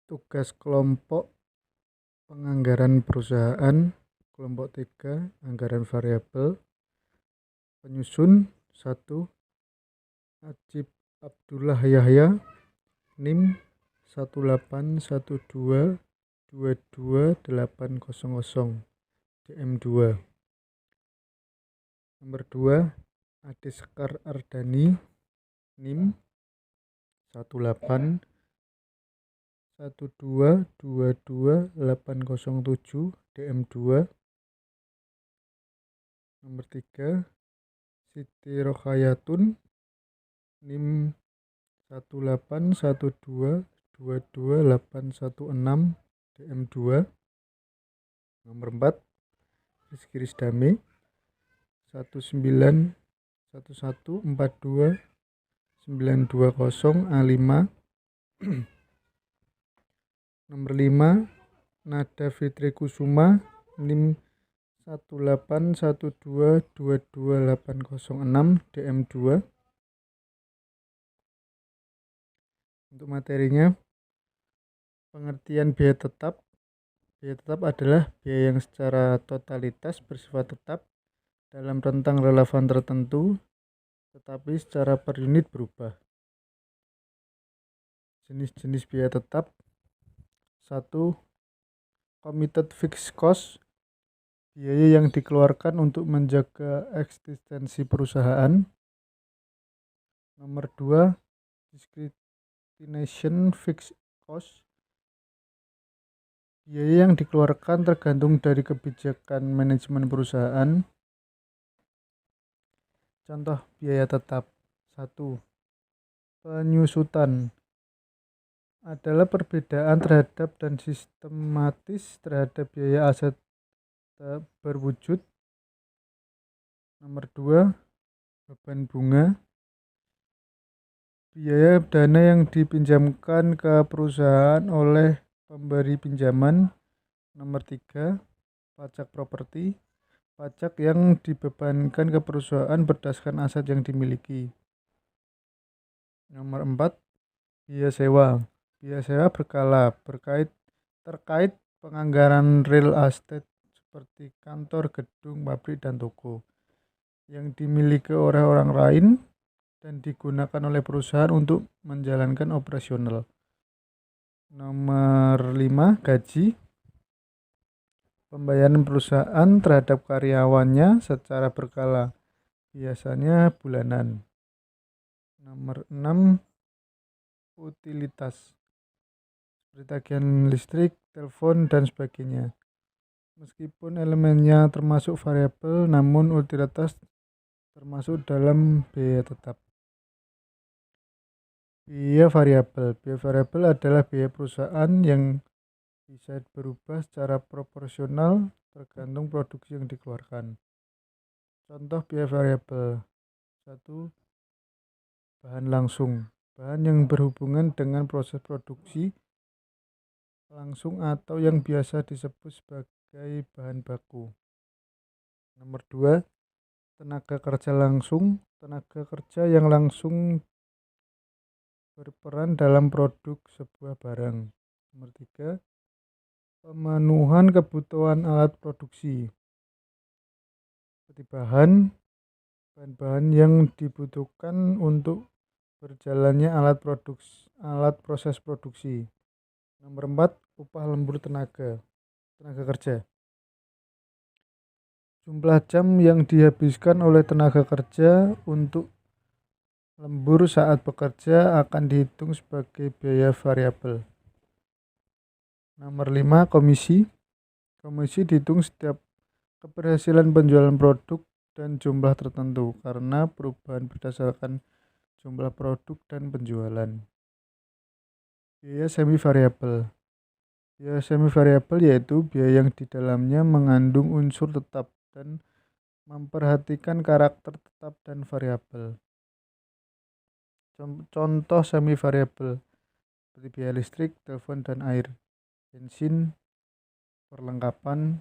Tugas kelompok penganggaran perusahaan, kelompok 3, anggaran variabel, penyusun 1. Ajib Abdullah Yahya, NIM 181222800, DM2. Nomor 2, Ade Sekar Ardani, NIM 181222807, DM2. Nomor 3, Siti Rokhayatun, NIM 181222816, DM2. Nomor 4, Rizky Risdame, 191142920A5. Nomor 5, Nada Fitri Kusuma, NIM 181222806, DM2. Untuk materinya, pengertian biaya tetap. Biaya tetap adalah biaya yang secara totalitas bersifat tetap dalam rentang relevan tertentu, tetapi secara per unit berubah. Jenis-jenis biaya tetap. 1. Committed fixed cost, biaya yang dikeluarkan untuk menjaga eksistensi perusahaan. Nomor 2, discrimination fixed cost, biaya yang dikeluarkan tergantung dari kebijakan manajemen perusahaan. Contoh biaya tetap. 1. Penyusutan adalah perbedaan terhadap dan sistematis terhadap biaya aset berwujud. Nomor 2, beban bunga, biaya dana yang dipinjamkan ke perusahaan oleh pemberi pinjaman. Nomor 3, pajak properti, pajak yang dibebankan ke perusahaan berdasarkan aset yang dimiliki. Nomor 4, biaya sewa. Biaya sewa berkala terkait penganggaran real estate seperti kantor, gedung, pabrik, dan toko yang dimiliki oleh orang lain dan digunakan oleh perusahaan untuk menjalankan operasional. Nomor 5, gaji. Pembayaran perusahaan terhadap karyawannya secara berkala, biasanya bulanan. Nomor 6, utilitas, seperti tagihan listrik, telepon, dan sebagainya. Meskipun elemennya termasuk variabel, namun utilitas termasuk dalam biaya tetap. Biaya variabel. Biaya variabel adalah biaya perusahaan yang bisa berubah secara proporsional tergantung produksi yang dikeluarkan. Contoh biaya variabel. 1. Bahan langsung, bahan yang berhubungan dengan proses produksi langsung atau yang biasa disebut sebagai bahan baku. Nomor 2, tenaga kerja langsung, tenaga kerja yang langsung berperan dalam produk sebuah barang. Nomor 3, pemenuhan kebutuhan alat produksi, seperti bahan-bahan yang dibutuhkan untuk berjalannya alat proses produksi. Nomor 4, upah lembur tenaga kerja. Jumlah jam yang dihabiskan oleh tenaga kerja untuk lembur saat bekerja akan dihitung sebagai biaya variabel. Nomor 5, komisi. Komisi dihitung setiap keberhasilan penjualan produk dan jumlah tertentu karena perubahan berdasarkan jumlah produk dan penjualan. Biaya semi variabel. Biaya semi variabel yaitu biaya yang di dalamnya mengandung unsur tetap dan memperhatikan karakter tetap dan variabel. Contoh semi variabel seperti biaya listrik, telepon, dan air, bensin, perlengkapan,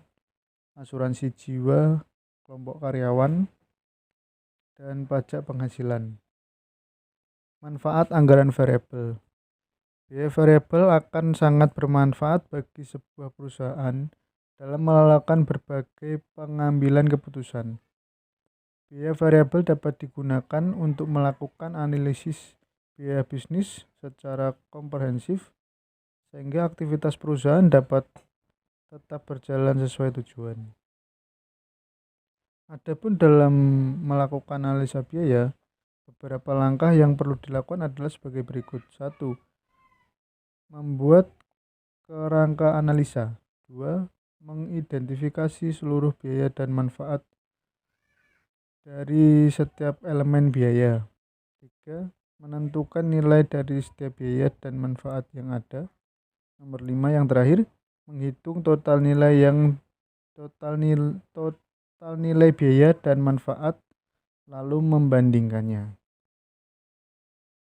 asuransi jiwa, kelompok karyawan, dan pajak penghasilan. Manfaat anggaran variabel. Biaya variabel akan sangat bermanfaat bagi sebuah perusahaan dalam melakukan berbagai pengambilan keputusan. Biaya variabel dapat digunakan untuk melakukan analisis biaya bisnis secara komprehensif sehingga aktivitas perusahaan dapat tetap berjalan sesuai tujuan. Adapun dalam melakukan analisa biaya, beberapa langkah yang perlu dilakukan adalah sebagai berikut. 1. Membuat kerangka analisa. 2. Mengidentifikasi seluruh biaya dan manfaat dari setiap elemen biaya. 3. Menentukan nilai dari setiap biaya dan manfaat yang ada. Nomor 5 yang terakhir, menghitung total nilai biaya dan manfaat lalu membandingkannya.